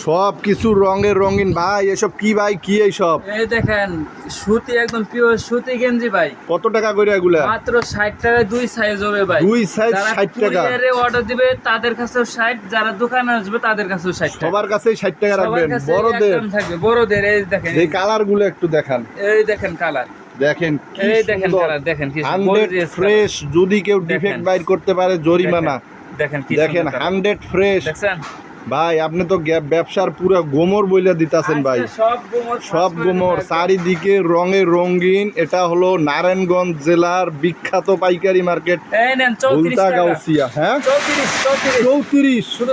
সব কিছু রঙের রঙিন ভাই। এসব কি ভাই, কি এইসব? এই দেখেন সুতি, একদম পিওর সুতি গেঞ্জি ভাই। কত টাকা করে এগুলা? মাত্র 60 টাকায় দুই সাইজ হবে ভাই। দুই সাইজ 60 টাকা। যারা অর্ডার দিবে তাদের কাছেও 60, যারা দোকানে আসবে তাদের কাছেও 60 টাকা। সবার কাছেই 60 টাকা রাখবেন। বড়দের একদম থাকবে, বড়দের। এই দেখেন, এই কালার গুলো একটু দেখান। এই দেখেন কালার, দেখেন কি এই দেখেন সুন্দর। কালার, দেখেন কি 100 ফ্রেশ। যদি কেউ ডিফেক্ট বাইর করতে পারে জরিমানা। দেখেন কি দেখেন 100 ফ্রেশ। দেখছেন ভাই আপনি তো ব্যবসার পুরো গোমর বইলা দিতাছেন ভাই। সব গোমর, চারিদিকে রঙে রঙিন। এটা হলো নারায়ণগঞ্জ জেলার বিখ্যাত পাইকারি মার্কেট ভুলতাগাউসিয়া। হ্যাঁ 34 শুধু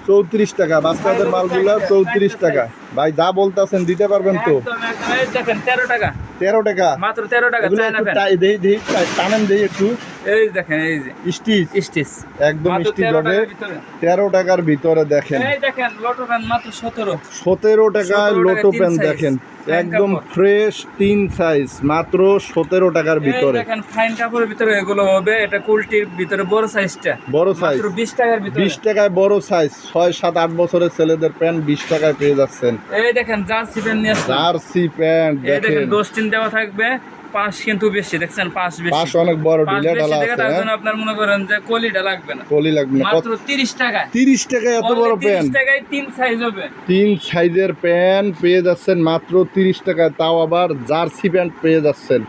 34 টাকা। বাচ্চাদের মালগুলা 34 টাকা। ভাই যা বলতাছেন দিতে পারবেন তো? দেখেন 13 টাকা, 13 টাকা মাত্র 13 টাকা। টানেন দেই একটু। এই দেখেন, এই যে স্টিচ একদম স্টিচ হবে 13 টাকার ভিতরে। দেখেন এই দেখেন লোটো প্যান্ট মাত্র 17 টাকায় লোটো প্যান্ট। দেখেন একদম ফ্রেশ 3 সাইজ মাত্র 17 টাকার ভিতরে। দেখেন ফাইন কাপড়ের ভিতরে এগুলো হবে। এটা কুলটির ভিতরে বড় সাইজটা, বড় সাইজ মাত্র 20 টাকার ভিতরে। 20 টাকায় বড় সাইজ 6 7 8 বছরের ছেলেদের প্যান্ট 20 টাকায় পেয়ে যাচ্ছেন। এই দেখেন জার্সি প্যান্ট নিয়ে আসলাম। জার্সি প্যান্ট এই দেখেন দেখেন 10 টিন দেওয়া থাকবে। পাশ কিন্তু বেশি, দেখছেন পাশ বেশি। পাশ অনেক বড় ঢিলা ঢালা আছে। তার জন্য আপনার মনে করেন যে কলিটা লাগবে না। কলি লাগবে না। মাত্র 30 টাকা। 30 টাকায় এত বড় প্যান্ট। 30 টাকায় 3 সাইজ হবে। 3 সাইজের প্যান্ট পেয়ে যাচ্ছেন মাত্র 30 টাকায়। তাও আবার জার্সি প্যান্ট পেয়ে যাচ্ছেন।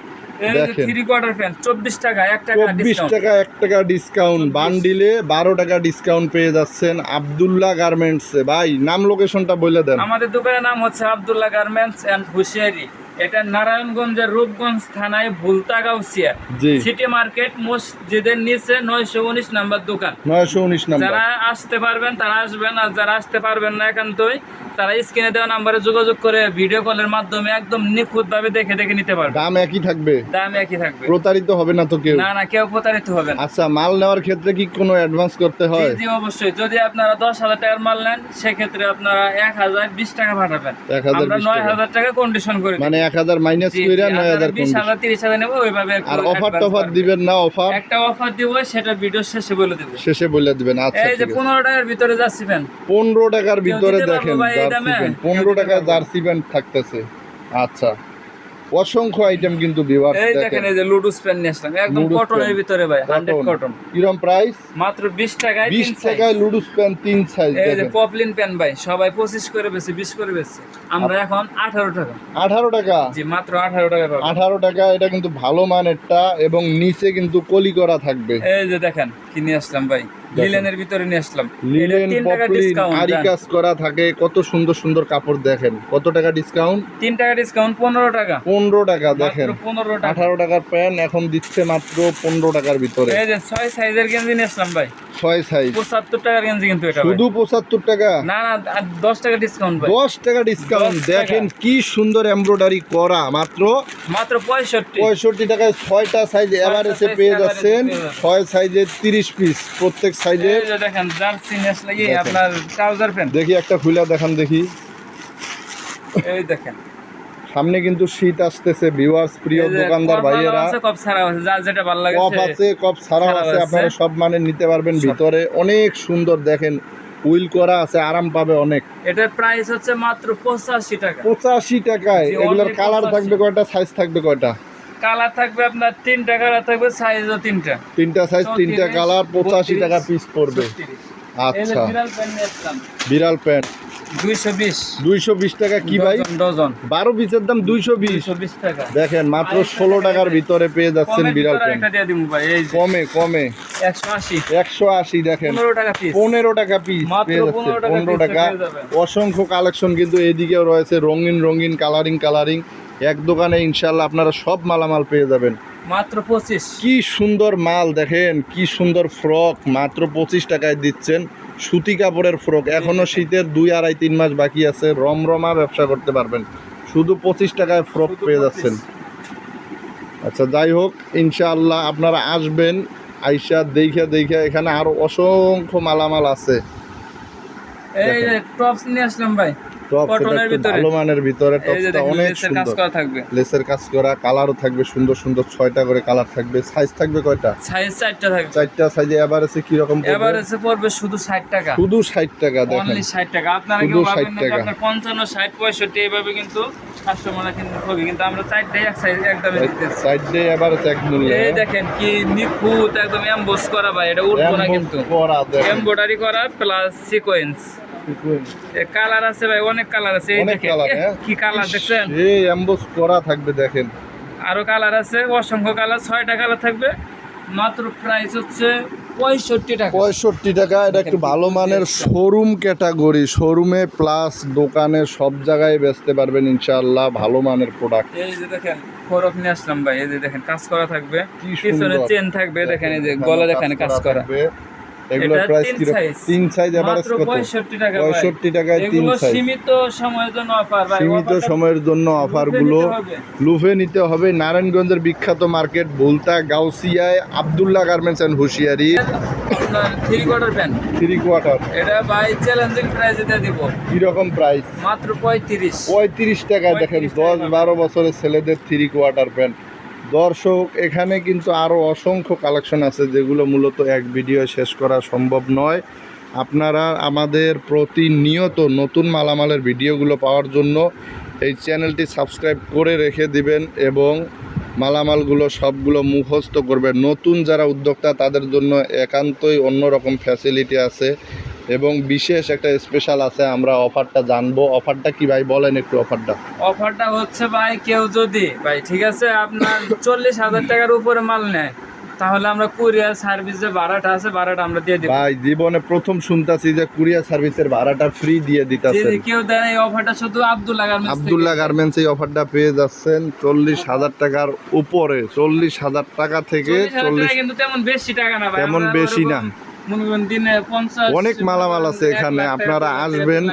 দেখেন 3 কোয়ার্টার প্যান্ট 24 টাকা, 1 টাকা 24 টাকা 1 টাকা ডিসকাউন্ট। বান্ডিলে 12 টাকা ডিসকাউন্ট পেয়ে যাচ্ছেন আব্দুল্লাহ গার্মেন্টসে। ভাই নাম লোকেশনটা বলে দেন। আমাদের দোকানের নাম হচ্ছে আব্দুল্লাহ গার্মেন্টস এন্ড হুশিয়ারি। এটা নারায়ণগঞ্জের রূপগঞ্জ থানায় ভুলতাগাউসিয়া সিটি মার্কেট মসজিদের নিচে 919 নাম্বার দোকান। 919 নাম্বার। যারা আসতে পারবেন তারা আসবেন, আর যারা আসতে পারবেন না একান্তই তারা স্ক্রিনে দেওয়া নাম্বারে যোগাযোগ করে ভিডিও কলের মাধ্যমে একদম নিখুঁতভাবে দেখে নিতে পারবে। দাম একই থাকবে? দাম একই থাকবে। প্রতারিত হবে না তো কেউ? না কেউ প্রতারিত হবে না। আচ্ছা মাল নেওয়ার ক্ষেত্রে কি কোনো অ্যাডভান্স করতে হয়? জি অবশ্যই। যদি আপনারা 10,000 টাকার মাল নেন সেক্ষেত্রে আপনারা 1020 টাকা পাঠাবেন। আমরা 9,000 টাকা কন্ডিশন করে মানে 1000 মাইনাস কইরা 9000 20,000 30,000 নেব ওইভাবে। আর অফার টফার দিবেন না? অফার একটা অফার দিব, সেটা ভিডিও শেষে বলে দেব। শেষে বলে দিবেন। আচ্ছা এই যে 15 টাকার ভিতরে জার্সি প্যান্ট। 15 টাকার ভিতরে দেখেন জার্সি দামে? প্যান্ট 15 টাকায় জার্সি প্যান্ট থাকতেছে। আচ্ছা অসংখ্য আইটেম কিন্তু ভিউয়ার্স এই দেখেন, এই যে লুডুস প্যান্ট নিয়ে আসলাম একদম কটনের ভিতরে ভাই, 100 কটন। কিরকম প্রাইস? মাত্র 20 টাকায় 20 টাকায় লুডুস প্যান্ট 3 সাইজ। এই যে পপলিন প্যান্ট ভাই, সবাই 25 করে বেচে, 20 করে বেচে, আমরা এখন 18 টাকা। 18 টাকা? জি মাত্র 18 টাকা পাবেন। 18 টাকা। এটা কিন্তু ভালো মানেরটা এবং নিচে কিন্তু কলি করা থাকবে। এই যে দেখেন কি নিয়ে আসলাম ভাই, লিলেনের ভিতরে নিয়ে আসলাম। লিলেন পপলিন আরি কাজ করা থাকে। কত সুন্দর সুন্দর কাপড়। দেখেন কত টাকা ডিসকাউন্ট? 3 টাকা ডিসকাউন্ট, 15 টাকা। 15 টাকা। দেখেন 15 টাকা। 18 টাকার প্যান্ট এখন দিচ্ছে মাত্র 15 টাকার ভিতরে। এই যে 6 সাইজের গেঞ্জি নিয়ে আসলাম ভাই। 6 সাইজ 75 টাকার গেঞ্জি কিন্তু এটা শুধু 75 টাকা? না 10 টাকা ডিসকাউন্ট ভাই। 10 টাকা ডিসকাউন্ট। দেখেন কি সুন্দর এমব্রয়ডারি করা। মাত্র 65 টাকায় 6টা সাইজ এভারেজে পেয়ে যাচ্ছেন। 6 সাইজের 30 পিস প্রত্যেক সাইজে। এই যে দেখেন জার্সি নিয়ে আসলে কি আপনার ট্রাউজার প্যান্ট। দেখি একটা খুলে দেখান দেখি। এই দেখেন সামনে কিন্তু শীত আসতেছে ভিউয়ার্স, প্রিয় দোকানদার ভাইয়েরা। কপ ছাড়া আছে, যার যেটা ভালো লাগে। কপ আছে, কপ ছাড়াও আছে। আপনারা সব মানে নিতে পারবেন। ভিতরে অনেক সুন্দর দেখেন উইল করা আছে, আরাম পাবে অনেক। এটার প্রাইস হচ্ছে মাত্র 85 টাকা। 85 টাকায়। এগুলোর কালার থাকবে কয়টা, সাইজ থাকবে কয়টা? কালার থাকবে আপনার 3টা কালার থাকবে, সাইজও 3টা। 3টা সাইজ 3টা কালার, 85 টাকা পিস পড়বে। আচ্ছা বিড়াল প্যান্ট নিয়ে আসলাম। বিড়াল প্যান্ট 220 টাকা। কি ভাই? ডজন 12 পিসের দাম 220 টাকা। দেখেন মাত্র 16 টাকার ভিতরে পেয়ে যাচ্ছেন বিড়াল প্যান্ট। কমে 180 দেখেন 15 টাকা পিস পেয়ে যাচ্ছে। 15 টাকা। অসংখ্য কালেকশন কিন্তু এদিকেও রয়েছে, রঙিন রঙিন কালারিং। এক দোকানে ইনশাআল্লাহ আপনারা সব মালামাল পেয়ে যাবেন। মাত্র 25। কি সুন্দর মাল দেখেন, কি সুন্দর ফ্রক মাত্র 25 টাকায় দিচ্ছেন। সুতি কাপড়ের ফ্রক। এখনো শীতের 2 2.5 3 মাস বাকি আছে। রমরমা ব্যবসা করতে পারবেন। শুধু 25 টাকায় ফ্রক পেয়ে যাচ্ছেন। আচ্ছা যাই হোক ইনশাআল্লাহ আপনারা আসবেন, আইসা দেখে এখানে আরো অসংখ্য মালামাল আছে। এই যে টপস নিয়ে আসলাম ভাই টপ কটনের ভিতরে ভালো মানের ভিতরে এই যে টপটা দেখেন অনেক লেসের কাজ সুন্দর করা থাকবে লেসের কাজ করা কালারও থাকবে সুন্দর সুন্দর 6টা করে কালার থাকবে সাইজ থাকবে কয়টা সাইজ 4টা থাকবে 4টা সাইজে এভারেজে কি রকম পড়বে এভারেজে পড়বে শুধু 60 টাকা শুধু 60 টাকা দেখেন অনলি 60 টাকা আপনারা শুধু কেউ 60 ভাবেন না যে টাকা। আপনার 55 60 65 এইভাবে কিন্তু কাস্টমাররা কিন্তু হবে কিন্তু আমরা 4টাই এক সাইজ একদমই দিতেছি সাইডে এভারেজ এক মূল্য এই দেখেন কি নিখুঁত একদম এমবোস করা ভাই এটা উঠবো না কিন্তু করা দেখেন এমব্রয়ডারি করা প্লাস সিকোয়েন্স কালার আছে ভাই অনেক কালার আছে এই অনেক দেখেন কালার হ্যাঁ কি কালার দেখছেন এই এমবোস করা থাকবে দেখেন আরো কালার আছে অসংখ্য কালার 6টা কালার থাকবে মাত্র প্রাইস হচ্ছে 65 টাকা 65 টাকা এটা একটু ভালো মানের শোরুম ক্যাটাগরি শোরুমে প্লাস দোকানে সব জায়গায় বেচতে পারবেন ইনশাআল্লাহ ভালো মানের প্রোডাক্ট এই যে দেখেন ফরক নিয়ে আসলাম ভাই এই যে দেখেন কাজ করা থাকবে কি পিছনে সুন্দর চেন থাকবে দেখেন এই যে গলা দেখেন কাজ করা থাকবে। এগুলোর এটা প্রাইস তিন কি size। তিন সাইজ এভারেজ মাত্র কত 65 টাকা ভাই 65 টাকায় তিন এগুলো সাইজ সীমিত সময়ের জন্য অফার ভাই সীমিত অফারটা সময়ের জন্য অফারগুলো নিতে হবে। লুফে নিতে হবে নারায়ণগঞ্জের বিখ্যাত মার্কেট ভুলতা গাউসিয়ায় আব্দুল্লাহ গার্মেন্টস অ্যান্ড হুশিয়ারি আপনার 3/4 প্যান্ট 3/4 এটা ভাই চ্যালেঞ্জিং প্রাইসে দিয়ে দিব কি রকম প্রাইস মাত্র 35 35 টাকায় দেখেন 35 টাকা। 10-12 বছরের ছেলেদের 3/4 প্যান্ট দর্শক এখানে কিন্তু আরও অসংখ্য কালেকশন আছে যেগুলো মূলত এক ভিডিও শেষ করা সম্ভব নয় আপনারা আমাদের প্রতিনিয়ত নতুন মালামালের ভিডিওগুলো পাওয়ার জন্য এই চ্যানেলটি সাবস্ক্রাইব করে রেখে দিবেন এবং মালামালগুলো সবগুলো মুখস্থ করবেন নতুন যারা উদ্যোক্তা তাদের জন্য একান্তই অন্যরকম ফ্যাসিলিটি আছে এবং বিশেষ একটা স্পেশাল আছে আমরা অফারটা জানবো অফারটা কি ভাই বলেন একটু অফারটা হচ্ছে ভাই কেউ যদি ভাই ঠিক আছে আপনার 40,000 টাকার উপরে মাল নেয় তাহলে আমরা কুরিয়ার সার্ভিস যে ভাড়াটা আছে ভাড়াটা আমরা দিয়ে দিব ভাই জীবনে প্রথম শুনতাছি যে কুরিয়ার সার্ভিসের ভাড়াটা ফ্রি দিয়ে দিতাছেন যদি কেউ দেন এই অফারটা শুধু আব্দুল্লাহ গার্মেন্টস এই অফারটা পেয়ে যাচ্ছেন 40,000 টাকার উপরে 40,000 টাকা থেকে 40,000 কিন্তু তেমন বেশি টাকা না ভাই তেমন আমরা বেশি না। মনে করেন দিনে 50 অনেক মালামাল আছে এখানে আপনারা আসবেন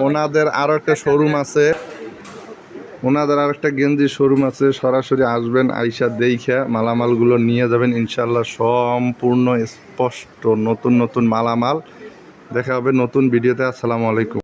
ওনাদের আরো একটা শোরুম আছে ওনাদের আর একটা গেঞ্জি শোরুম আছে সরাসরি আসবেন আইসা দেইখা মালামালগুলো নিয়ে যাবেন ইনশাল্লাহ সম্পূর্ণ স্পষ্ট নতুন নতুন মালামাল দেখা হবে নতুন ভিডিওতে আসসালামু আলাইকুম